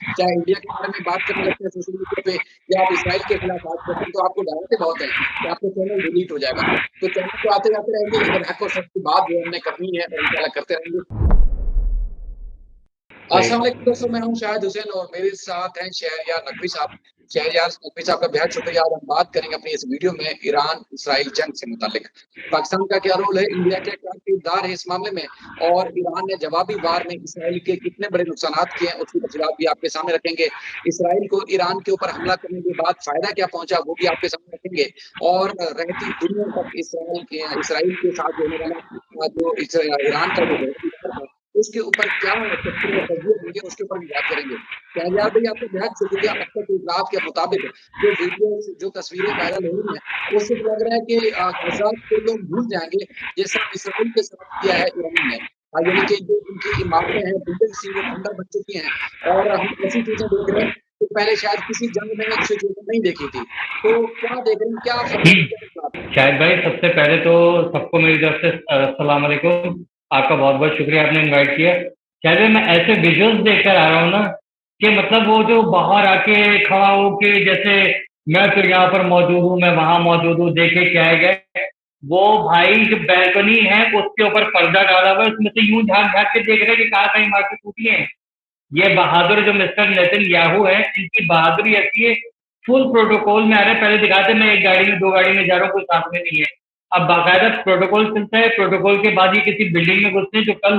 चाहे इंडिया के बारे में बात करने लगते हैं सोशल मीडिया पे या आप इसराइल के खिलाफ बात करते हैं, तो आपको डराते बहुत हैं कि आपका चैनल डिलीट हो जाएगा। तो चैनल तो आते-जाते रहेंगे, लेकिन हक और सच की बात जो हमने करनी है और इंशाल्लाह करते रहेंगे। सही अस्सलाम बात वालेकुम दोस्तों, मैं हूँ शाहिद हुसैन और मेरे साथ हैं शहरयार नकवी साहब। शहरयार नकवी साहब का बेहद शुक्रिया। आज हम बात करेंगे अपनी इस वीडियो में ईरान-इसराइल जंग से मुताल्लिक। पाकिस्तान का क्या रोल है, इंडिया क्या क्या किरदार है इस मामले में और ईरान ने जवाबी वार में इसराइल के कितने बड़े नुकसानात किए हैं, उसकी तफसीलात भी आपके सामने रखेंगे। इसराइल को ईरान के ऊपर हमला करने के बाद फ़ायदा क्या पहुँचा, वो भी आपके सामने रखेंगे और रहती दुनिया तक इसराइल के साथ जो होने वाला जो ईरान का जो जवाबी वार था, उसके ऊपर क्या तस्वीर और तस्वीर होंगे, उसके ऊपर भी बात करेंगे। शहरयार भाई, आपका बेहद शुक्रिया। अब तक इतलात के मुताबिक जो वीडियोज़, जो तस्वीरें वायरल हो रही हैं, उससे तो लग रहा है कि गज़ा को लोग भूल जाएँगे, जैसा इसराइल के साथ किया है ईरान ने। यानी कि जो उनकी इमारतें हैं, बिल्डिंग्स थी, वो खंडर बन चुकी हैं और हम ऐसी चीज़ें देख रहे हैं, जो पहले शायद किसी जंग में सिचुएशन नहीं देखी थी। तो क्या देख रहे हैं, क्या है। फरमाएँगे, क्या बात है? शाहिद भाई, सबसे पहले तो सबको मेरी तरफ से अस्सलाम वालेकुम। आपका बहुत बहुत शुक्रिया, आपने इनवाइट किया। शाहिद भाई, मैं ऐसे विजुअल्स देख कर आ रहा हूँ ना कि मतलब वो जो बाहर आके खड़ा हो के जैसे मैं फिर यहाँ पर मौजूद हूँ, मैं वहां मौजूद हूँ, देखे क्या है गए। वो भाई जो बैल्कनी है उसके ऊपर पर्दा डाला हुआ है, उसमें से यूं झांक झांक के देख रहे हैं कि कहाँ कहीं इमारतें टूटी हैं। ये बहादुर जो मिस्टर नेतन्याहू है, इनकी बहादुरी ऐसी है। फुल प्रोटोकॉल में आ रहे हैं। पहले दिखाते मैं एक गाड़ी में, दो गाड़ी में जा रहा हूँ, कोई साथ में नहीं है। अब बाकायदा प्रोटोकॉल चलता है। प्रोटोकॉल के बाद ये किसी बिल्डिंग में घुसते हैं। जो कल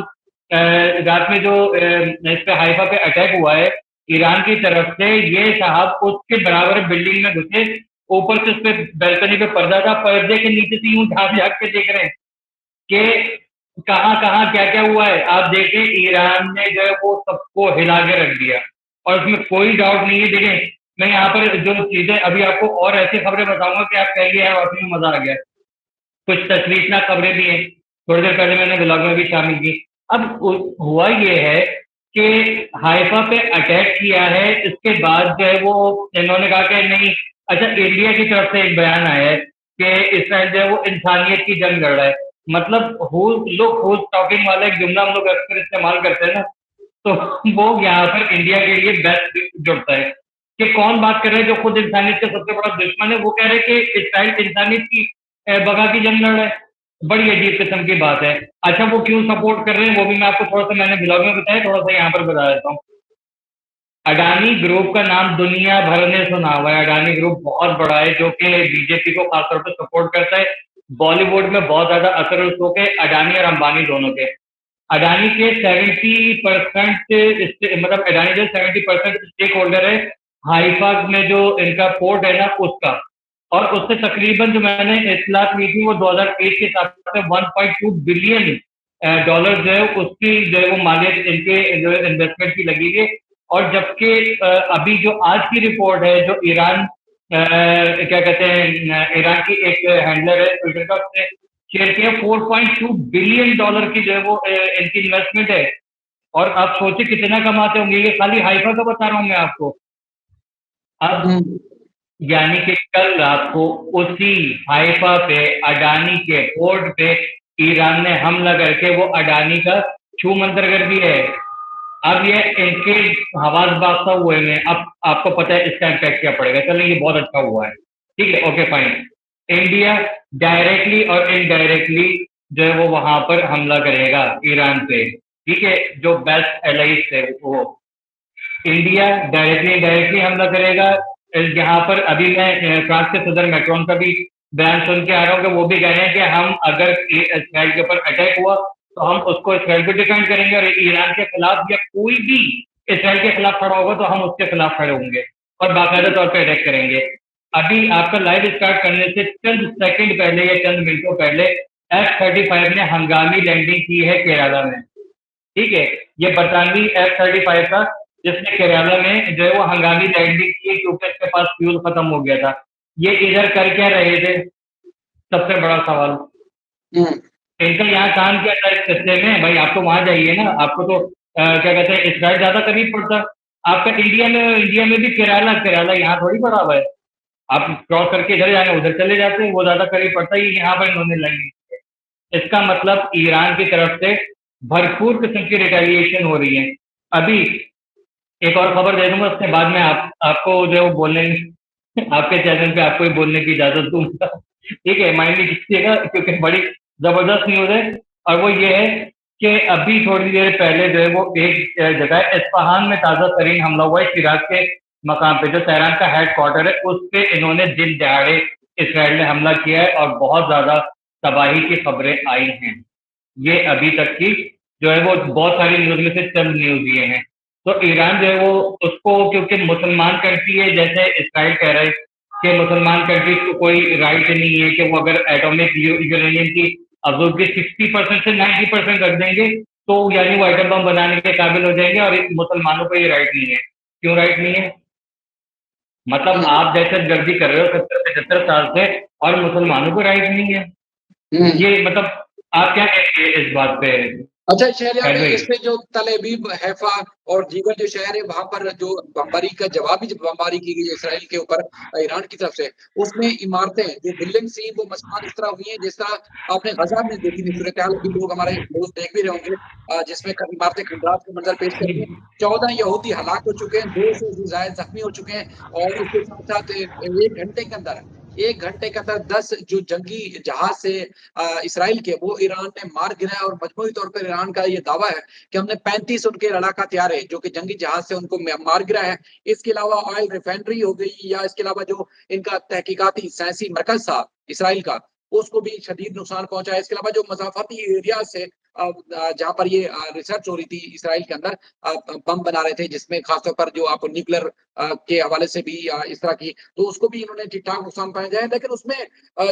रात में जो इस पे हाइफा पे अटैक हुआ है ईरान की तरफ से, ये साहब उसके बराबर बिल्डिंग में घुसे। ऊपर से उस पे बैल्कनी पे पर्दा था, पर्दे के नीचे से यूं झांक झांक के देख रहे हैं कि कहाँ कहाँ क्या क्या हुआ है। आप देखें, ईरान ने जो है वो सबको हिला के रख दिया और उसमें कोई डाउट नहीं है। देखें, मैं यहाँ पर जो चीजें अभी आपको और ऐसी खबरें बताऊंगा कि आप कहेंगे यार वाकई में मजा आ गया। कुछ तशवीशनाक खबरें भी हैं, थोड़ी देर पहले मैंने ब्लॉग में भी शामिल की। अब हुआ ये है कि हाइफा पे अटैक किया है, इसके बाद जो है वो इन्होंने कहा कि नहीं। अच्छा, इंडिया की तरफ से एक बयान आया है कि इसराइल जो है वो इंसानियत की जंग लड़ रहा है। मतलब हुज टॉकिंग वाला एक जुमला हम लोग अक्सर इस्तेमाल करते हैं ना, तो वो यहाँ पर इंडिया के लिए बेस्ट जुड़ता है कि कौन बात कर रहे हैं जो खुद इंसानियत का सबसे बड़ा दुश्मन है। वो कह रहे हैं कि इसराइल इंसानियत की बगा की जंग लड़ रहा है। बड़ी अजीब किस्म की बात है। अच्छा, वो क्यों सपोर्ट कर रहे हैं वो भी मैं आपको थोड़ा सा, मैंने ब्लॉग में बताया, थोड़ा सा यहाँ पर बता देता हूँ। अडानी ग्रुप का नाम दुनिया भर ने सुना हुआ है। अडानी ग्रुप बहुत बड़ा है जो कि बीजेपी को खासतौर पर सपोर्ट करता है। बॉलीवुड में बहुत ज्यादा असर है उसको के, अडानी और अंबानी दोनों के। अडानी के 70% मतलब अडानी जो 70% स्टेक होल्डर है हाइफा में, जो इनका पोर्ट है ना उसका। और उससे तकरीबन जो मैंने इतलात की थी वो 2023 के हिसाब से 1.2 बिलियन डॉलर जो है उसकी जो है वो मालियत इनके जो है इन्वेस्टमेंट की लगी है। और जबकि अभी जो आज की रिपोर्ट है, जो ईरान क्या कहते हैं, ईरान की एक हैंडलर है ट्विटर का, उसने शेयर किया 4.2 बिलियन डॉलर की जो है वो इनकी इन्वेस्टमेंट है। और आप सोचिए कितना कमाते होंगे, ये खाली हाइफा का बता रहा हूँ मैं आपको। अब हुँ। यानी कि कल रात को उसी हाइफा पे, अडानी के पोर्ट पे, ईरान ने हमला करके वो अडानी का छू मंतर कर दिया है। अब ये इनके हवास बादशाह हुए हैं। अब आपको पता है इसका इम्पैक्ट क्या पड़ेगा। चलो, ये बहुत अच्छा हुआ है, ठीक है, ओके फाइन। इंडिया डायरेक्टली और इनडायरेक्टली जो है वो वहां पर हमला करेगा ईरान पे, ठीक है। जो बेस्ट एलाइज थे वो, इंडिया डायरेक्टली इनडायरेक्टली हमला करेगा। यहाँ पर अभी मैं फ्रांस के सदर मैक्रोन का भी बयान सुन के आ रहा हूँ कि वो भी कह रहे हैं कि हम अगर इसराइल के ऊपर अटैक हुआ तो हम उसको इसराइल पे डिफेंड करेंगे, और इरान के खिलाफ या कोई भी इसराइल के खिलाफ खड़ा होगा तो हम उसके खिलाफ खड़े होंगे और बाकायदा तौर पर अटैक करेंगे। अभी आपका लाइव स्टार्ट करने से चंद सेकंड पहले या चंद मिनटों पहले F-35 ने हंगामी लैंडिंग की है केरला में, ठीक है। ये बरतानवी F-35 था जिसने केरला में जो है वो हंगामी लैंडिंग की क्योंकि इसके पास फ्यूल खत्म हो गया था। ये इधर कर क्या रहे थे, सबसे बड़ा सवाल। हुँ। इनका यहाँ काम क्या था इस किस्से में भाई? आप तो वहां जाइए ना, आपको तो क्या कहते हैं, इसराइल ज्यादा करीब पड़ता। आपका इंडिया में भी केरला केरला यहाँ थोड़ी पड़ा हुआ है। आप क्रॉस करके इधर जाने उधर चले जाते हैं, वो ज्यादा करीब पड़ता है। यहाँ पर इन्होंने लैंडिंग की है। इसका मतलब ईरान की तरफ से भरपूर किस्म की रिटेलिएशन हो रही है। अभी एक और खबर दे दूंगा, उसके बाद में आपको जो बोलने आपके चैनल पे आपको ही बोलने की इजाजत दूंगा। ठीक है, माइंड नहीं कीजिएगा क्योंकि बड़ी जबरदस्त न्यूज है। और वो ये है कि अभी थोड़ी देर पहले जो है वो एक जगह है इस्फहान में ताजा तरीन हमला हुआ है इराक के मकाम पे, जो तेहरान का हेड क्वार्टर है उस पे इन्होंने दिन दहाड़े इसराइल ने हमला किया है और बहुत ज्यादा तबाही की खबरें आई हैं। ये अभी तक की जो है वो बहुत सारी न्यूज में से चंद न्यूज ये हैं। तो ईरान जो है वो उसको, क्योंकि मुसलमान कंट्री है, जैसे इसराइल कह रहा है कि मुसलमान कंट्रीज को कोई राइट नहीं है कि वो अगर एटॉमिक यूरेनियम की आपूर्ति 60% से 90% रख देंगे तो यानी वो एटम बम बनाने के काबिल हो जाएंगे, और मुसलमानों को ये राइट नहीं है। क्यों राइट नहीं है? मतलब हम्म, आप दहशत गर्दी कर रहे हो 70-75 साल से और मुसलमानों को राइट नहीं है। हम्म। ये मतलब आप क्या कहेंगे इस बात पे? अच्छा शहरयार, खैर भाई, इसमें जो तल अवीव, हैफा और दीगर जो शहर है वहां पर जो बमबारी का जवाबी बमबारी की गई इसराइल के ऊपर ईरान की तरफ से, उसमें इमारतें जो बिल्डिंग थी वो मसमान इस तरह हुई हैं जिस तरह आपने गजा में देखी थी सूरत हाल, अभी लोग हमारे दोस्त देख भी रहे होंगे, जिसमें इमारतें खंडार के मंजर पेश करती हैं। 14 यहूदी हलाक हो चुके हैं, 200 से ज्यादा जख्मी हो चुके हैं। और इसके साथ साथ 1 घंटे के अंदर 10 जो जंगी जहाज से इसराइल के, वो ईरान ने मार गिराया। और मजमूई तौर पर ईरान का ये दावा है कि हमने 35 उनके लड़ाका हथियार जो कि जंगी जहाज से उनको मार गिराया है। इसके अलावा ऑयल रिफाइनरी हो गई, या इसके अलावा जो इनका तहकीकाती साइंसी मरकज था इसराइल का, उसको भी शदीद नुकसान पहुंचा है। इसके अलावा जो मजाफती एरिया से जहां पर ये रिसर्च हो रही थी इसराइल के अंदर, बम बना रहे थे, जिसमें खासतौर पर जो आप न्यूक्लियर के हवाले से भी इस तरह की, तो उसको भी इन्होंने ठीक ठाक नुकसान पहुंचाया है। लेकिन उसमें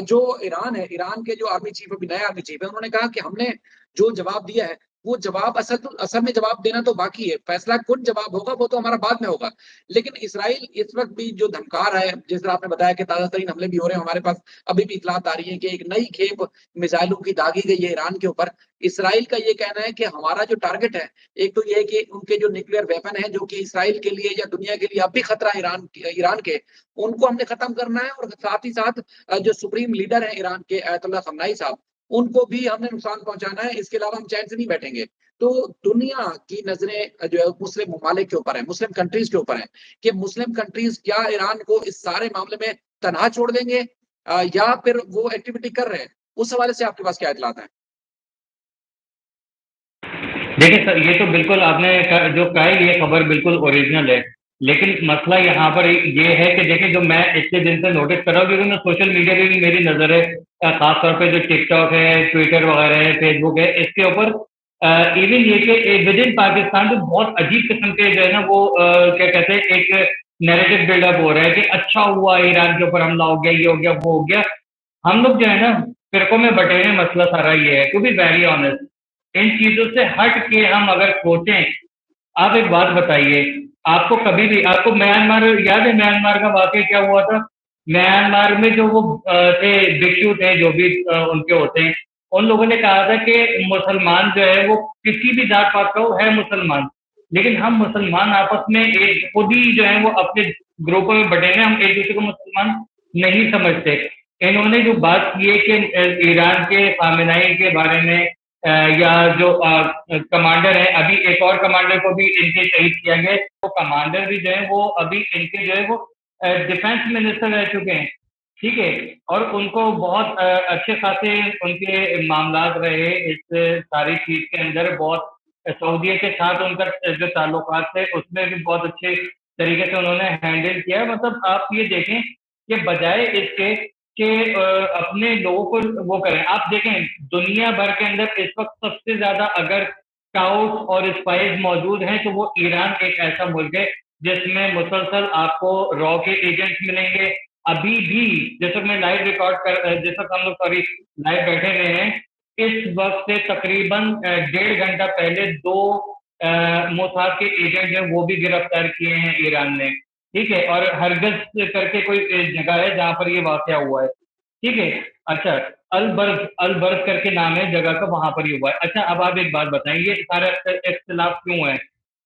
जो ईरान है, ईरान के जो आर्मी चीफ, अभी नए आर्मी चीफ है, उन्होंने कहा कि हमने जो जवाब दिया है वो जवाब असल में जवाब देना तो बाकी है, फैसला कौन जवाब होगा वो तो हमारा बाद में होगा। लेकिन इसराइल इस वक्त भी जो धमका रहा है, जिस तरह आपने बताया कि ताजा तरीन हमले भी हो रहे हैं, हमारे पास अभी भी इतलात आ रही है कि एक नई खेप मिसाइलों की दागी गई है ईरान के ऊपर। इसराइल का ये कहना है कि हमारा जो टारगेट है, एक तो ये है कि उनके जो न्यूक्लियर वेपन है जो कि इसराइल के लिए या दुनिया के लिए अब भी खतरा है, ईरान के, उनको हमने खत्म करना है। और साथ ही साथ जो सुप्रीम लीडर है ईरान के अयतुल्ला खमनाई साहब, उनको भी हमने नुकसान पहुंचाना है। इसके अलावा हम चैन से नहीं बैठेंगे। तो दुनिया की नजरें जो है मुस्लिम ममालिक के ऊपर है, मुस्लिम कंट्रीज के ऊपर है, कि मुस्लिम कंट्रीज क्या ईरान को इस सारे मामले में तनहा छोड़ देंगे या फिर वो एक्टिविटी कर रहे हैं। उस हवाले से आपके पास क्या इतलात है? देखिए सर, ये तो बिल्कुल आपने जो कहा है, ये खबर बिल्कुल ओरिजिनल है। लेकिन मसला यहाँ पर ये है कि देखिए, जो मैं इतने दिन से नोटिस कर रहा हूँ, क्योंकि मैं सोशल मीडिया पे भी मेरी नज़र है, खास तौर पे जो टिकटॉक है, ट्विटर वगैरह है, फेसबुक है, इसके ऊपर इवन ये कि विद इन पाकिस्तान तो बहुत अजीब किस्म के जो है ना वो क्या कहते हैं, एक नैरेटिव बिल्डअप हो रहा है कि अच्छा हुआ ईरान के ऊपर हमला हो गया, ये हो गया, वो हो गया। हम लोग जो है ना फिरकों में बटे हैं, मसला सारा ये है, टू बी वेरी ऑनेस्ट। इन चीजों से हट के हम अगर सोचें, आप एक बात बताइए, आपको कभी भी, आपको म्यांमार याद है, म्यांमार का वाकया क्या हुआ था? म्यांमार में जो वो थे, भिक्षु थे, जो भी उनके होते हैं, उन लोगों ने कहा था कि मुसलमान जो है वो किसी भी जात पात का हो, है मुसलमान, लेकिन हम मुसलमान आपस में एक खुद ही जो है वो अपने ग्रुपों में बटे हैं, हम एक दूसरे को मुसलमान नहीं समझते। इन्होंने जो बात की है कि ईरान के खामेनेई के बारे में या जो कमांडर है, अभी एक और कमांडर को भी इनके शहीद किया गया, वो कमांडर भी जो है वो अभी इनके जो है वो डिफेंस मिनिस्टर रह चुके हैं। ठीक है, और उनको बहुत अच्छे खासे उनके मामलात रहे इस सारी चीज के अंदर, बहुत सऊदीया के साथ उनका जो ताल्लुकात थे उसमें भी बहुत अच्छे तरीके से उन्होंने हैंडल किया। मतलब आप ये देखें कि बजाय इसके कि अपने लोगों को वो करें, आप देखें दुनिया भर के अंदर इस वक्त सबसे ज्यादा अगर स्काउट और स्पाइस मौजूद हैं तो वो ईरान एक ऐसा मुल्क है जिसमें मुसलसल आपको रॉ के एजेंट्स मिलेंगे। अभी भी जैसे मैं लाइव रिकॉर्ड कर, जैसा हम लोग सॉरी लाइव बैठे हुए हैं, इस वक्त से तकरीबन 1.5 घंटा पहले 2 मोसाद के एजेंट हैं वो भी गिरफ्तार किए हैं ईरान ने। ठीक है, और हरगज करके कोई जगह है जहां पर ये वाकया हुआ है। ठीक है, अच्छा, अलबर्ज करके नाम है जगह का, वहां पर ये हुआ है। अच्छा, अब आप एक बात बताइए, ये सारा इख्तिलाफ क्यों है?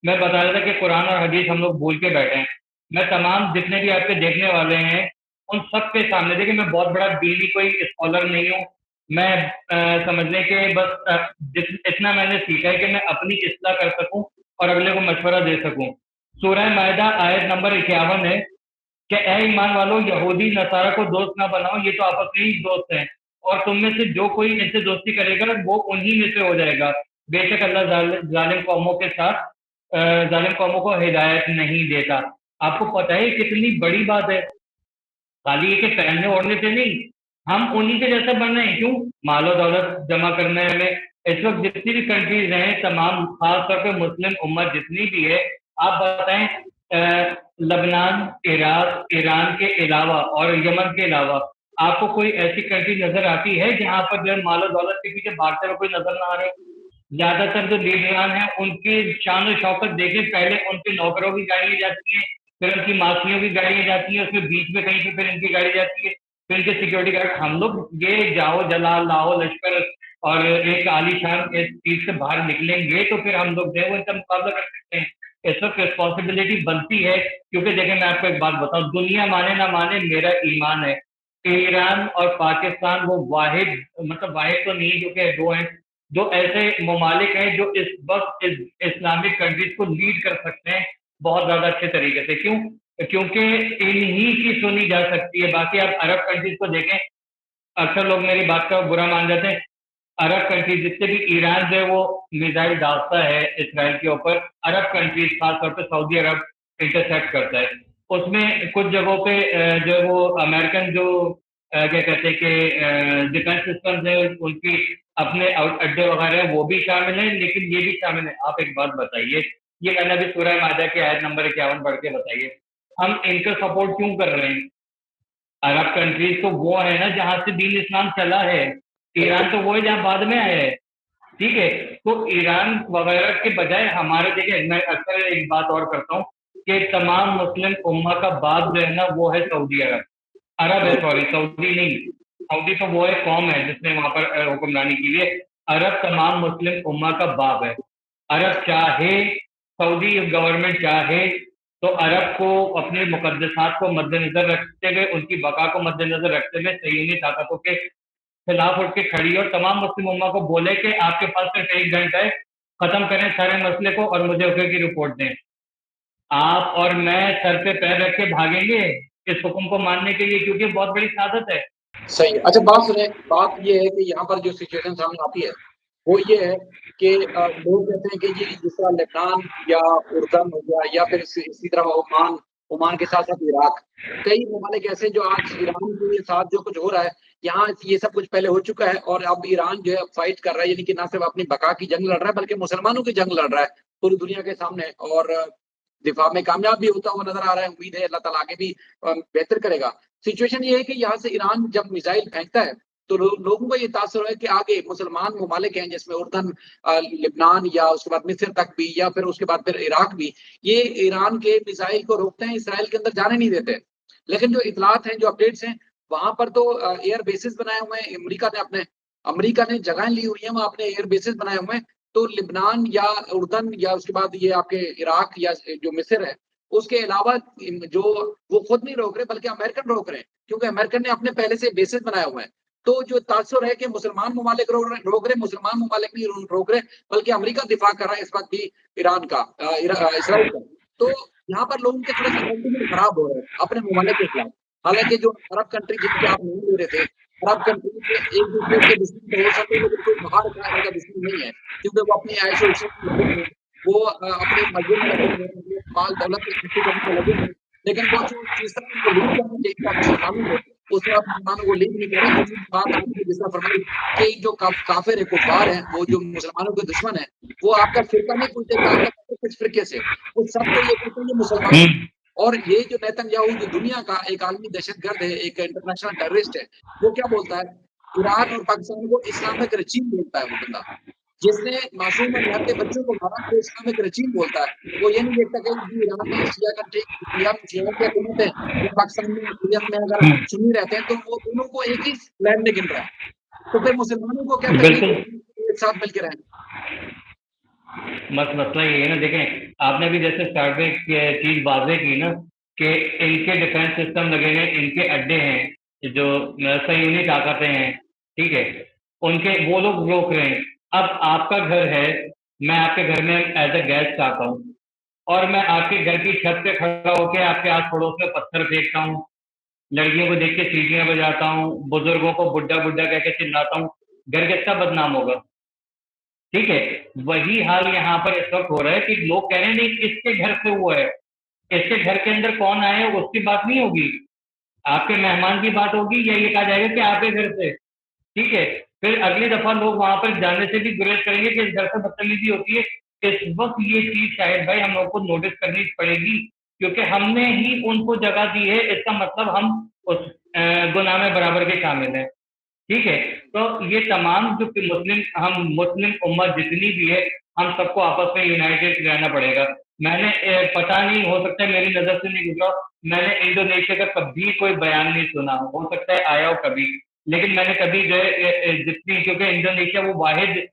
मैं बता रहा था कि कुरान और हदीस हम लोग भूल के बैठे हैं। मैं तमाम जितने भी आपके देखने वाले हैं उन सब के सामने, देखिए मैं बहुत बड़ा दीनी कोई स्कॉलर नहीं हूँ। मैं समझने के बस इतना मैंने सीखा है कि मैं अपनी इस्लाह कर सकूं और अगले को मशवरा दे सकूं। सूरह मायदा आयत नंबर 51 है कि ऐ ईमान वालों, यहूदी नसारा को दोस्त ना बनाओ, ये तो आपस में ही दोस्त हैं, और तुम में से जो कोई इनसे दोस्ती करेगा वो उन्हीं में से हो जाएगा। बेशक अल्लाह जालिम कौमों के साथ जालिम कौमों को हिदायत नहीं देता। आपको पता है कितनी बड़ी बात है? खाली ये कि पहनने ओढ़ने से नहीं, हम उन्हीं के जैसा बन रहे हैं। क्यों? मालो दौलत जमा करने में। इस वक्त जितनी भी कंट्रीज हैं, तमाम खासतौर पे मुस्लिम उम्मत जितनी भी है, आप बताएं, लबनान, इराक, ईरान के अलावा और यमन के अलावा आपको कोई ऐसी कंट्री नजर आती है जहां पर जो है मालो दौलत के पीछे भागते हुए कोई नजर ना आ रहे? ज्यादातर जो लीडरान है उनकी शान और शौकत देखें, पहले उनके नौकरों की गाड़ियां जाती हैं, फिर उनकी मासियों की गाड़ियां जाती हैं, उसमें बीच में कहीं पे फिर इनकी गाड़ी जाती है, फिर इनके सिक्योरिटी गार्ड। हम लोग ये जाओ जलाल लाओ लश्कर और एक आलीशान इस चीज से बाहर निकलेंगे तो फिर हम लोग जो है वो इनका मुकाबला कर सकते हैं। इस वक्त रिस्पॉन्सिबिलिटी बनती है, क्योंकि देखिए मैं आपको एक बात बताऊं, दुनिया माने ना माने, मेरा ईमान है ईरान और पाकिस्तान वो वाहिद, मतलब वाहिद तो नहीं, जो कि दो हैं, जो ऐसे ममालिक हैं जो इस वक्त इस्लामिक कंट्रीज को लीड कर सकते हैं बहुत ज्यादा अच्छे तरीके से। क्यों? क्योंकि इन्हीं की सुनी जा सकती है। बाकी आप अरब कंट्रीज को देखें, अक्सर लोग मेरी बात का बुरा मान जाते हैं। अरब कंट्रीज जितने भी, ईरान जो है वो मिसाइल डालता है इसराइल के ऊपर, अरब कंट्रीज खासतौर पर सऊदी अरब इंटरसेप्ट करता है। उसमें कुछ जगहों पे जो है वो अमेरिकन जो क्या कहते हैं कि डिफेंस सिस्टम है उनकी अपने अड्डे वगैरह हैं, वो भी शामिल है, लेकिन ये भी शामिल है। आप एक बात बताइए, ये मैंने अभी सूरह मायदा के आयत नंबर 51 पढ़ के बताइए, हम इनका सपोर्ट क्यों कर रहे हैं? अरब कंट्रीज तो वो है ना जहां से दीन इस्लाम चला है, ईरान तो वो है जहां बाद में आया है। ठीक है, तो ईरान वगैरह के बजाय हमारे, देखिए मैं अक्सर एक बात और करता हूँ कि तमाम मुस्लिम उम्मा का बाप जो है ना वो है सऊदी अरब, अरब है, सॉरी सऊदी नहीं, सऊदी तो वो है कौम है जिसने वहां पर हुक्मरानी की है। अरब तमाम मुस्लिम उम्मा का बाप है। अरब चाहे, सऊदी गवर्नमेंट चाहे तो अरब को अपने मुकद्दसात को मद्देनजर रखते हुए, उनकी बका को मद्देनजर रखते हुए सहीनी ताकतों के खिलाफ उठ के खड़ी और तमाम मुस्लिम उम्मा को बोले कि आपके पास सिर्फ 1 घंटा है, खत्म करें सारे मसले को और मुझे ओके की रिपोर्ट दें। आप और मैं सर पे पैर रख के भागेंगे इस हुक्म को मानने के लिए, क्योंकि बहुत बड़ी सादत है। सही है। अच्छा बात सुने, बात ये है कि यहाँ पर जो सिचुएशन सामने आती है वो ये है कि लोग कहते हैं कि ये जिस तरह लेबनान या उर्दन हो गया या फिर इसी तरह ओमान, ओमान के साथ साथ इराक, कई ममालिक ऐसे जो आज ईरान के साथ जो कुछ हो रहा है, यहाँ ये सब कुछ पहले हो चुका है और अब ईरान जो है फाइट कर रहा है, यानी कि ना सिर्फ अपनी बका की जंग लड़ रहा है बल्कि मुसलमानों की जंग लड़ रहा है पूरी दुनिया के सामने, और दिफा में कामयाब भी होता हुआ नजर आ रहा है। उम्मीद है अल्लाह ताला आगे भी बेहतर करेगा। सिचुएशन ये है कि यहाँ से ईरान जब मिसाइल फेंकता है तो लोगों को ये तासर है कि आगे मुसलमान ममालिक हैं जिसमें उर्दन, लिबनान या उसके बाद मिस्र तक भी या फिर उसके बाद फिर इराक भी, ये ईरान के मिसाइल को रोकते हैं, इसराइल के अंदर जाने नहीं देते। लेकिन जो इतलात हैं, जो अपडेट्स हैं, वहां पर तो एयर बेसिस बनाए हुए हैं अमेरिका ने जगह ली हुई है, वहां अपने एयर बेसिस बनाए हुए हैं। तो लिबनान या उर्दन या उसके बाद ये आपके इराक या जो मिस्र है, उसके अलावा जो वो खुद नहीं रोक रहे बल्कि अमेरिकन रोक रहे हैं, क्योंकि अमेरिकन ने अपने पहले से बेसिस बनाए हुए हैं। तो जो तासुर है कि मुसलमान ममालिक रोक रहे, मुसलमान ममालिक नहीं रोक रहे, बल्कि अमेरिका दिफा कर रहा है इस वक्त भी ईरान का, इसराइल का। तो यहाँ पर लोगों के थोड़े से सेंटिमेंट खराब हो रहे हैं अपने ममालिक के खिलाफ। हालांकि जो अरब कंट्री जिनके आप नाम ले रहे थे, अरब कंट्री के एक दूसरे के दुश्मन तो हो सकते हैं लेकिन कोई बाहर का इनका दुश्मन नहीं है, क्योंकि वो अपनी ऐशो इशरत में लगे हुए हैं, वो अपने मजे में लगे हुए हैं, अपने माल दौलत को इकट्ठी करने में लगे हुए हैं। लेकिन वो जो जिस तरह उनको लीड करना चाहिए था मुसलमानों को, उस तरह मुसलमानों को लीड नहीं कर रहे। दूसरी बात आपने जिस तरह फरमाई कि जो काफिर है, कुफार हैं, वो जो मुसलमानों के दुश्मन है, वो आपका फिरका नहीं पूछते ताल्लुक है किस फिरके से, वो सब तो ये कहते हैं ये मुसलमान है। और ये जो नेतन्याहू जो दुनिया का एक आलमी दहशतगर्द है, एक इंटरनेशनल टेररिस्ट है, वो क्या बोलता है? ईरान और पाकिस्तान को इस्लामिक रजीम बोलता है वो बंदा। जिसने मासूम और निहत्थे बच्चों को मारा वो इस्लामिक रजीम बोलता है। वो ये नहीं देखता कि जी ईरान में शिया कंट्री, शिया की हुकूमत है या पाकिस्तान में हुर्रियत में अगर सुन्नी रहते हैं तो वो दोनों को एक ही प्लान में गिन रहा है। तो फिर मुसलमानों को क्या तकलीफ बिल्कुल, होती है एक साथ मिलकर रहें? बस मसला ये है ना, देखें आपने भी जैसे स्टार्ट में एक चीज वाजे की ना कि इनके डिफेंस सिस्टम लगे हैं, इनके अड्डे हैं, जो सहयूनी ताकतें हैं, ठीक है, उनके वो लोग रोक रहे हैं। अब आपका घर है, मैं आपके घर में एज ए गेस्ट आता हूँ और मैं आपके घर की छत पे खड़ा होकर आपके आस पड़ोस में पत्थर फेंकता हूँ, लड़कियों को देख के सीटियां बजाता हूँ, बुजुर्गों को बुड्ढा बुड्ढा कह के चिल्लाता हूँ, घर कितना बदनाम होगा? ठीक है, वही हाल यहाँ पर इस वक्त हो रहा है कि लोग कह रहे हैं नहीं इसके घर से हुआ है, इसके घर के अंदर कौन आया है उसकी बात नहीं होगी, आपके मेहमान की बात होगी, या ये कहा जाएगा कि आपके घर से। ठीक है, फिर अगली दफा लोग वहां पर जाने से भी गुरेज करेंगे कि इस घर से बदतमीजी होती है। इस वक्त ये चीज शायद भाई हम लोग को नोटिस करनी पड़ेगी, क्योंकि हमने ही उनको जगह दी है, इसका मतलब हम उस गुनाह में बराबर के शामिल हैं। ठीक है, तो ये तमाम जो हम मुस्लिम उम्मत जितनी भी है, हम सबको आपस में यूनाइटेड रहना पड़ेगा। मैंने पता नहीं, हो सकता है मेरी नजर से नहीं गुजरा, मैंने इंडोनेशिया का कभी कोई बयान नहीं सुना, हो सकता है आया हो कभी, लेकिन मैंने कभी जो है जितनी, क्योंकि इंडोनेशिया वो वाहिद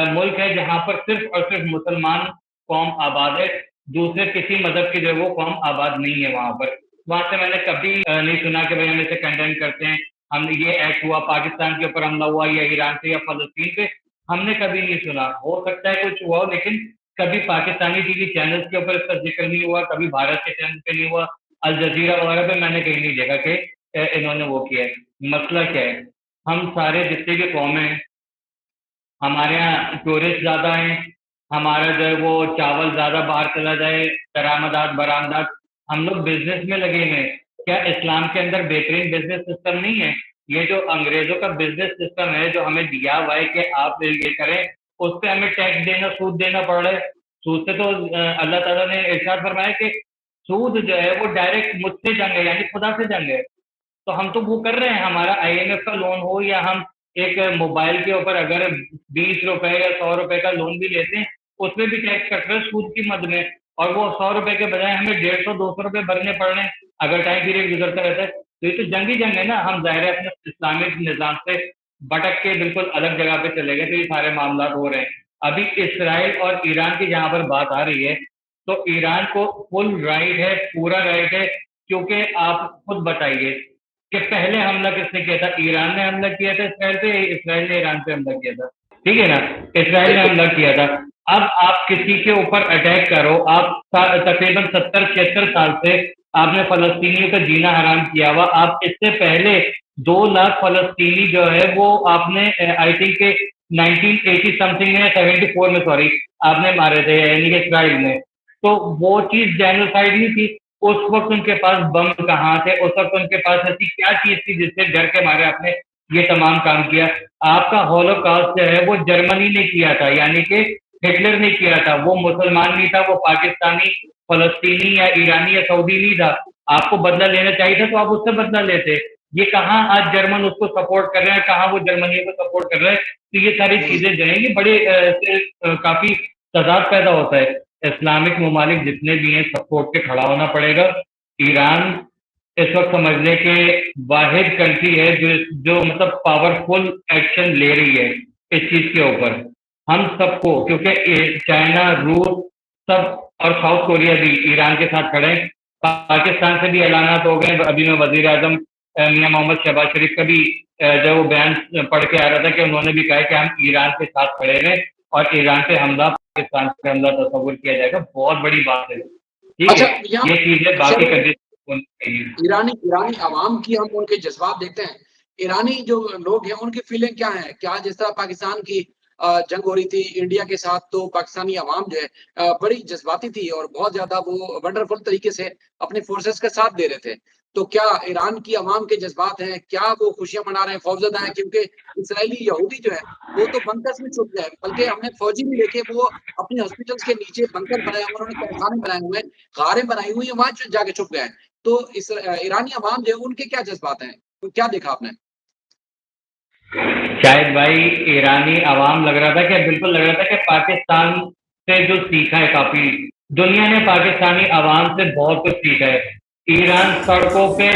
मुल्क है जहां पर सिर्फ और सिर्फ मुसलमान कौम आबाद है, दूसरे किसी मजहब की जो है वो कौम आबाद नहीं है वहां पर। वहां से मैंने कभी नहीं सुना कि भाई हम इसे कंडेम करते हैं, हम ये एक्ट हुआ पाकिस्तान के ऊपर हमला हुआ या ईरान पे या फलस्तीन पे, हमने कभी नहीं सुना। हो सकता है कुछ हुआ हो, लेकिन कभी पाकिस्तानी टीवी चैनल्स के ऊपर इसका जिक्र नहीं हुआ, कभी भारत के चैनल पे नहीं हुआ, अल जजीरा वगैरह पे मैंने कहीं नहीं देखा कि इन्होंने वो किया है। मसला क्या है, हम सारे जितने भी कौमें हैं, हमारे यहाँ टूरिस्ट ज्यादा हैं, हमारा जो है वो चावल ज्यादा बाहर चला जाए, दरामदात बरामदात, हम लोग बिजनेस में लगे हैं। क्या इस्लाम के अंदर बेहतरीन बिजनेस सिस्टम नहीं है? ये जो अंग्रेजों का बिजनेस सिस्टम है जो हमें दिया हुआ है कि आप ये करें, उस पर हमें टैक्स देना, सूद देना पड़ रहा है। सूद से तो अल्लाह ताला ने इरशाद फरमाया कि सूद जो है वो डायरेक्ट मुझसे जंग है, यानी खुदा से जंग है। तो हम तो वो कर रहे हैं, हमारा आईएमएफ का लोन हो या हम एक मोबाइल के ऊपर अगर 20 रुपए या 100 रुपए का लोन भी लेते हैं, उसमें भी टैक्स कट रहे हैं सूद की मद में, और वो 100 रुपए के बजाय हमें 150-200 रुपए भरने पड़ रहे हैं अगर टाइम पीरियड गुजरता रहता है। तो ये तो जंग ही जंग है ना। हम जाहिर है अपने इस्लामिक निज़ाम से भटक के बिल्कुल अलग जगह पे चले गए, तो ये सारे मामला हो रहे हैं। अभी इसराइल और ईरान की जहां पर बात आ रही है, तो ईरान को फुल राइट है, पूरा राइट है, क्योंकि आप खुद बताइए कि पहले हमला किसने किया था? ईरान ने हमला किया था इसराइल पे, इसराइल ने ईरान पे हमला किया था? ठीक है ना, इसराइल ने बिल्कुल। हमला किया था। अब आप किसी के ऊपर अटैक करो, आप तकरीबन 70-76 साल से आपने फलस्तीनियों का जीना हराम किया हुआ। आप इससे पहले 2 लाख फलस्तीनी जो है वो आपने आई थिंक 1980 समथिंग में, 74 में सॉरी, आपने मारे थे, यानी कि इसराइल ने। तो वो चीज जेनोसाइड नहीं थी? उस वक्त उनके पास बम कहाँ थे? उस वक्त उनके पास ऐसी क्या चीज थी जिससे डर के मारे आपने ये तमाम काम किया? आपका हॉलोकॉस्ट जो है वो जर्मनी ने किया था, यानी कि हिटलर ने किया था। वो मुसलमान नहीं था, वो पाकिस्तानी, फलस्तीनी या ईरानी या सऊदी नहीं था। आपको बदला लेना चाहिए था तो आप उससे बदला लेते। ये कहाँ आज जर्मन उसको सपोर्ट कर रहे हैं, कहाँ वो जर्मनी को सपोर्ट कर रहे हैं? तो ये सारी चीजें जो है ये बड़े काफी तजाद पैदा होता है। इस्लामिक ममालिक जितने भी हैं सबको उठ के खड़ा होना पड़ेगा। ईरान इस वक्त समझ लें कि वाहिद कंट्री है जो मतलब पावरफुल एक्शन ले रही है इस चीज के ऊपर। हम सबको, क्योंकि चाइना, रूस सब और साउथ कोरिया भी ईरान के साथ खड़े हैं। पाकिस्तान से भी ऐलानात हो गए। अभी मैं वजीर आजम मियां मोहम्मद शहबाज शरीफ का भी जब वो बयान पढ़ के आ रहा था कि उन्होंने भी कहा कि हम ईरान के साथ खड़े हैं और ईरान पे हमला, पाकिस्तान पे हमला तस्वुर किया जाएगा। बहुत बड़ी बात है। ठीक अच्छा, है, यहाँ ये चीजें बाकी चलो, कंट्री ईरानी ईरानी आवाम की हम उनके जज्बात देखते हैं। ईरानी जो लोग हैं उनकी फीलिंग क्या है? क्या जिस तरह पाकिस्तान की जंग हो रही थी इंडिया के साथ, तो पाकिस्तानी आवाम जो है बड़ी जज्बाती थी और बहुत ज्यादा वो वंडरफुल तरीके से अपने फोर्सेस का साथ दे रहे थे। तो क्या ईरान की आवाम के जज्बात हैं? क्या वो खुशियां मना रहे हैं, खौफजदा हैं? क्योंकि इसराइली यहूदी जो है वो तो बंकर्स में छुप गए, बल्कि हमने फौजी भी देखे वो अपने हॉस्पिटल्स के नीचे बंकर बनाए हुए, उन्होंने तहखाने बनाए हुए हैं, गारें बनाई हुई है, वहां जाके छुप गए हैं। तो इस ईरानी अवाम जो है उनके क्या जज्बात हैं? तो क्या देखा आपने? शायद भाई ईरानी आवाम लग रहा था कि बिल्कुल लग रहा था कि पाकिस्तान से जो सीखा है, काफी दुनिया ने पाकिस्तानी आवाम से बहुत कुछ सीखा है। ईरान सड़कों पे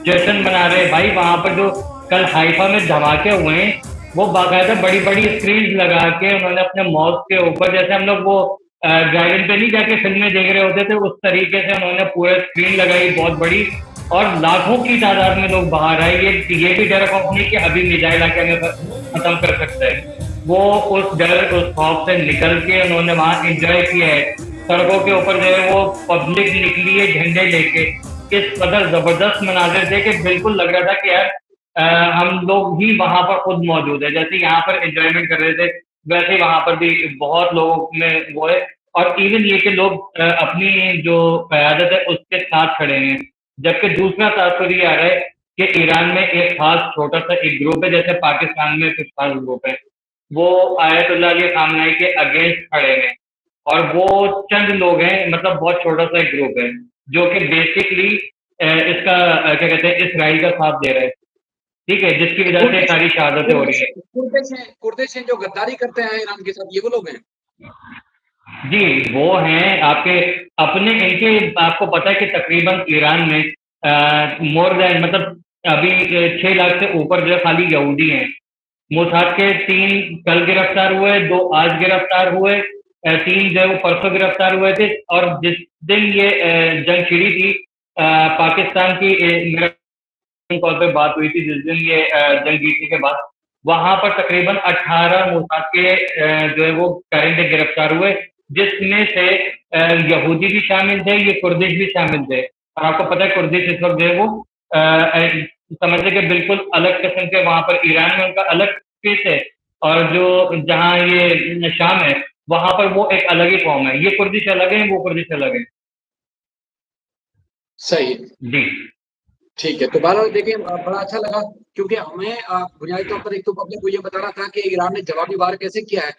जश्न मना रहे भाई। वहां पर जो कल हाइफा में धमाके हुए हैं, वो बाकायदा बड़ी बड़ी स्क्रीन लगा के उन्होंने अपने मौत के ऊपर, जैसे हम लोग वो ड्राइविंग पे नहीं जाके फिल्में देख रहे होते थे, उस तरीके से उन्होंने पूरे स्क्रीन लगाई बहुत बड़ी, और लाखों की तादाद में लोग बाहर आए। ये भी डर खौफ नहीं कि अभी मिसाइल आके हमें खत्म कर सकता है। वो उस डर, उस खौफ से निकल के उन्होंने वहां एंजॉय किया है। सड़कों के ऊपर जो है वो पब्लिक निकली है झंडे लेके, इस कदर जबरदस्त मनाजिर थे कि बिल्कुल लग रहा था कि यार हम लोग ही वहां पर खुद मौजूद है, जैसे यहाँ पर एंजॉयमेंट कर रहे थे वैसे वहां पर भी बहुत लोगों में वो है। और इवन ये कि लोग अपनी जो क़यादत है उसके साथ खड़े हैं। जबकि दूसरा तात्पर्य ये आ रहा है कि ईरान में एक खास छोटा सा एक ग्रुप है, जैसे पाकिस्तान में कुछ खास ग्रुप है, वो आयतुल्लाह अली खामनेई के अगेंस्ट खड़े हैं। और वो चंद लोग हैं, मतलब बहुत छोटा सा एक ग्रुप है जो कि बेसिकली इसका क्या कहते हैं इसराइल का साथ दे रहा है, ठीक है, जिसकी वजह से सारी शहादतें हो रही है। कुर्दिश हैं जो गद्दारी करते हैं ईरान के साथ, ये वो लोग हैं। जी, वो हैं आपके अपने इनके, आपको पता है कि तकरीबन ईरान में मोर देन मतलब अभी 6 लाख से ऊपर जो है खाली यहूदी हैं। मोसाद के 3 कल गिरफ्तार हुए, 2 आज गिरफ्तार हुए, 3 जो है वो परसों गिरफ्तार हुए थे। और जिस दिन ये जंग छिड़ी थी पाकिस्तान की, मेरा तौर पे बात हुई थी जिस दिन ये जंग जीतने के बाद, वहां पर तकरीबन 18 मोसाद के जो है वो करेंटे गिरफ्तार हुए, जिसमें से यहूदी भी शामिल थे, ये कुर्दिश भी शामिल थे। और आपको पता है कुर्दिश इस वक्त जो है वो समझ के बिल्कुल अलग किस्म के, वहां पर ईरान में उनका अलग स्पेस है, और जो जहाँ ये शाम है वहां पर वो एक अलग ही फॉर्म है। ये कुर्दिश अलग है, वो कुर्दिश अलग है। सही। जी ठीक है, तो बहरहाल देखिए बड़ा अच्छा लगा, क्योंकि हमें बुनियादी तौर पर एक तो पब्लिक को ये बताना था कि ईरान ने जवाबी वार कैसे किया है,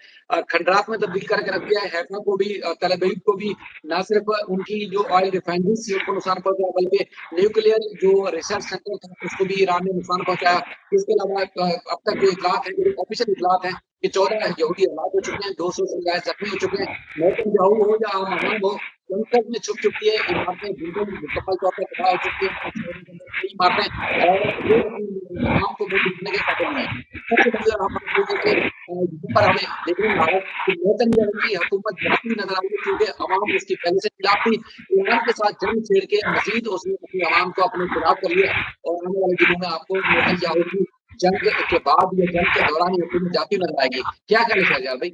खंडरात में तब्दील करके रख दिया है, हैफा को भी, तेल अवीव को भी। ना सिर्फ उनकी जो ऑयल रिफाइनरीज थी उनको नुकसान पहुंचाया, बल्कि न्यूक्लियर जो रिसर्च सेंटर था उसको भी ईरान ने नुकसान पहुंचाया। इसके अलावा अब तक जो इतलात है, जो ऑफिशियल इतलात है, कि 14 यहूदी हलाक हो चुके हैं, 200 से ज्यादा जख्मी हो चुके हैं। नेतन्याहू हो या आम आवाम हो, संकट में छुप चुकी है, इमारतें बिल्कुल मुकम्मल तौर पर तबाह हो चुकी है, शहरों के अंदर कई इमारतें, और वो अपनी आवाम को वो लूटने के काबिल नहीं है। सबसे बड़ी अगर हम बात करें कि यहाँ पर हमें देखने में आ रहा है कि नेतन्याहू की हुकूमत जाती हुई नजर आ रही है, क्योंकि अवाम उसकी पहले से खिलाफ थी। ईरान के साथ जंग छेड़ के मजीद उसने अपनी अवाम को अपने खिलाफ कर लिया, और आने वाले दिनों में आपको नेतन्याहू की जंग के बाद या जंग के दौरान ये हुकूमत जाती हुई नजर आएगी। क्या ख्याल है शहरयार भाई?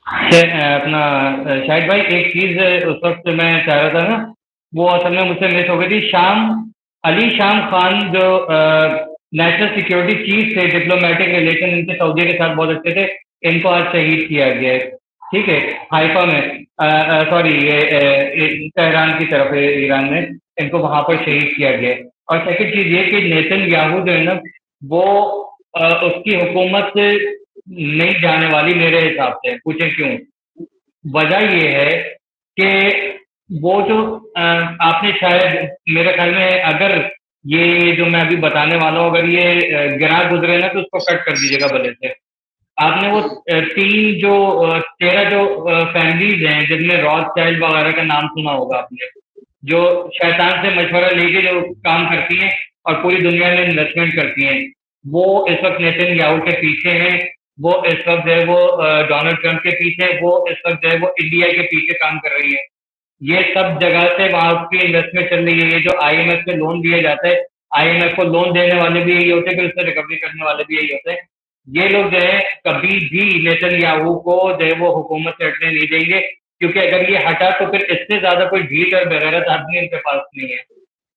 अपना शाहिद भाई एक चीज उस वक्त मैं चाह रहा था ना, वो असल में मुझसे मिस हो गई थी। शाम खान जो नेशनल सिक्योरिटी चीफ थे, डिप्लोमेटिक रिलेशन इनके सऊदी के साथ बहुत अच्छे थे, इनको आज शहीद किया गया है, ठीक है, हाइफा में, सॉरी ये तेहरान की तरफ है ईरान में, इनको वहां पर शहीद किया गया है। और सेकंड चीज ये कि नेतन्याहू जो है ना, वो उसकी हुकूमत नहीं जाने वाली मेरे हिसाब से। पूछे क्यों? वजह ये है कि वो जो आपने शायद मेरे ख्याल में, अगर ये जो मैं अभी बताने वाला हूँ अगर ये गिरा गुजरे ना तो उसको कट कर दीजिएगा भले से। आपने वो 3 जो 13 जो फैमिलीज हैं जिनमें रॉथस्चाइल्ड वगैरह का नाम सुना होगा आपने, जो शैतान से मशवरा लेके जो काम करती हैं और पूरी दुनिया में इन्वेस्टमेंट करती हैं, वो इस वक्त नेतन्याहू के पीछे हैं। वो इस वक्त जो है वो डोनाल्ड ट्रंप के पीछे, वो इस वक्त जो है वो इंडिया के पीछे काम कर रही है। ये सब जगह से वहां की इन्वेस्टमेंट चल रही है। ये जो आईएमएफ से लोन दिए जाते हैं, आईएमएफ को लोन देने वाले भी यही होते हैं, फिर उससे रिकवरी करने वाले भी यही होते हैं। ये लोग जो है कभी भी नेतन्याहू को जो है वो हुकूमत से हटने नहीं देंगे, क्योंकि अगर ये हटा तो फिर इससे ज्यादा कोई ढीठ और बेगैरत आदमी इनके पास नहीं है,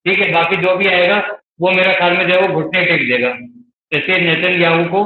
ठीक है। बाकी जो भी आएगा वो मेरा ख्याल में जो है वो घुटने टेक देगा। इसलिए नेतन्याहू को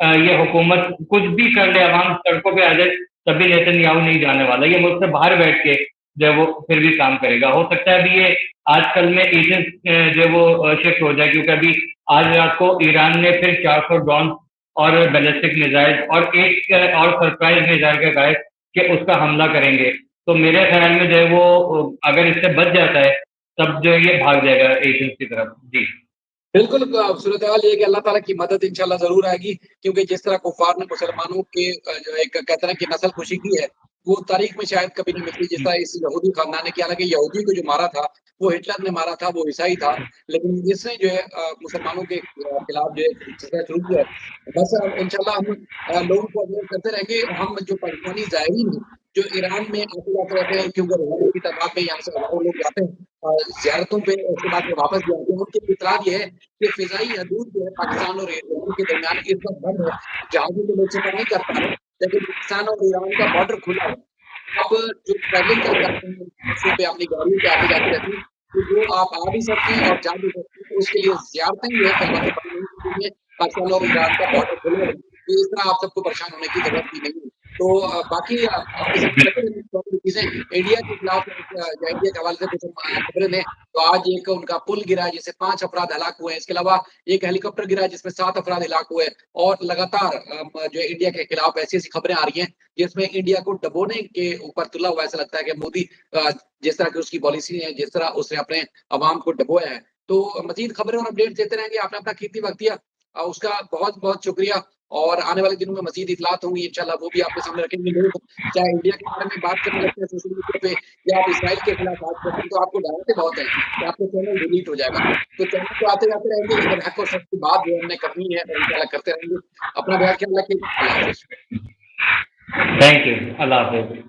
ये हुकूमत कुछ भी कर ले, आवाम सड़कों पे आ जाए, तभी नेतन्याहू नहीं जाने वाला। ये मुल्क से बाहर बैठ के जो है वो फिर भी काम करेगा। हो सकता है अभी ये आजकल में एजेंट जो है वो शिफ्ट हो जाए, क्योंकि अभी आज रात को ईरान ने फिर 400 ड्रोन और बैलिस्टिक मिसाइल और एक और सरप्राइज मिसाइल का कहा है कि उसका हमला करेंगे। तो मेरे ख्याल में जो है वो अगर इससे बच जाता है तब जो है ये भाग जाएगा एशियंस की तरफ। जी बिल्कुल, सूरत हाल ये है कि अल्लाह ताला की मदद इंशाल्लाह ज़रूर आएगी, क्योंकि जिस तरह कुफ़ार ने मुसलमानों के जो एक कहते हैं ना कि नस्ल खुशी की है, वो तारीख में शायद कभी नहीं मिलती। जिस तरह इस यहूदी खानदान ने किया, हालाँकि यहूदी को जो मारा था, वो हिटलर ने मारा था, वो ईसाई था। लेकिन इसने जो है मुसलमानों के खिलाफ जो है सिलसिला शुरू किया है। बस इंशाल्लाह हम लोगों को अपडेट करते रहेंगे। हम जो पाकिस्तानी ज़ायरीन हैं, जो ईरान में आते-जाते रहते हैं, क्योंकि हज़ारों की तादाद में यहाँ से हज़ारों लोग जाते हैं ज़ियारतों पे, उसके बाद में वापस भी आते हैं। उनकी इत्तलात ये है कि फ़िज़ाई हदूद जो है पाकिस्तान और ईरान के दरमियान इस वक़्त बंद है। जहाज़ों से लोग सफ़र नहीं कर पा रहे, लेकिन पाकिस्तान और ईरान का बॉर्डर खुला है। आप जो ट्रैवलिंग करके आते हैं, बसों पे अपनी गाड़ियों पे आते-जाते रहते हैं, तो वो आप आ भी सकते हैं और जा भी सकते हैं। उसके लिए ज़ियारतें जो है खैबर में बंद नहीं की गई हैं, पाकिस्तान और ईरान का बॉर्डर खुला है। तो इस तरह आप सबको परेशान होने की ज़रूरत भी नहीं है। तो बाकी आपके साथ लगे रहने चीज़ें इंडिया के खिलाफ या इंडिया के हवाले से कुछ खबरें दें, तो आज एक उनका पुल गिरा है जिससे 5 अफ़राद हलाक हुए हैं। इसके अलावा एक हेलीकॉप्टर गिरा है जिसमें 7 अफ़राद हलाक हुए हैं और लगातार जो है इंडिया के खिलाफ ऐसी-ऐसी खबरें आ रही हैं, जिसमें इंडिया को डबोने के ऊपर तुला हुआ ऐसा लगता है कि मोदी जिस तरह की उसकी पॉलिसी है, जिस तरह उसने अपने अवाम को डबोया है। तो मज़ीद खबरें और अपडेट देते रहेंगे। आपने अपना कीमती वक़्त दिया उसका बहुत-बहुत शुक्रिया और आने वाले दिनों में मज़ीद इत्तलात होंगी इंशाअल्लाह वो भी आपके सामने रखेंगे। लोग चाहे इंडिया के बारे में बात करने लगते हैं सोशल मीडिया पे या आप इसराइल के खिलाफ बात करते हैं, तो आपको डालते बहुत हैं कि आपका चैनल डिलीट हो जाएगा। तो चैनल तो आते-जाते रहेंगे लेकिन हक और सच की बात जो हमने करनी है और इंशाअल्लाह करते रहेंगे। अपना बहुत ख्याल रखिए। अल्लाह हाफ़िज़। Thank you. अल्लाह हाफ़िज़।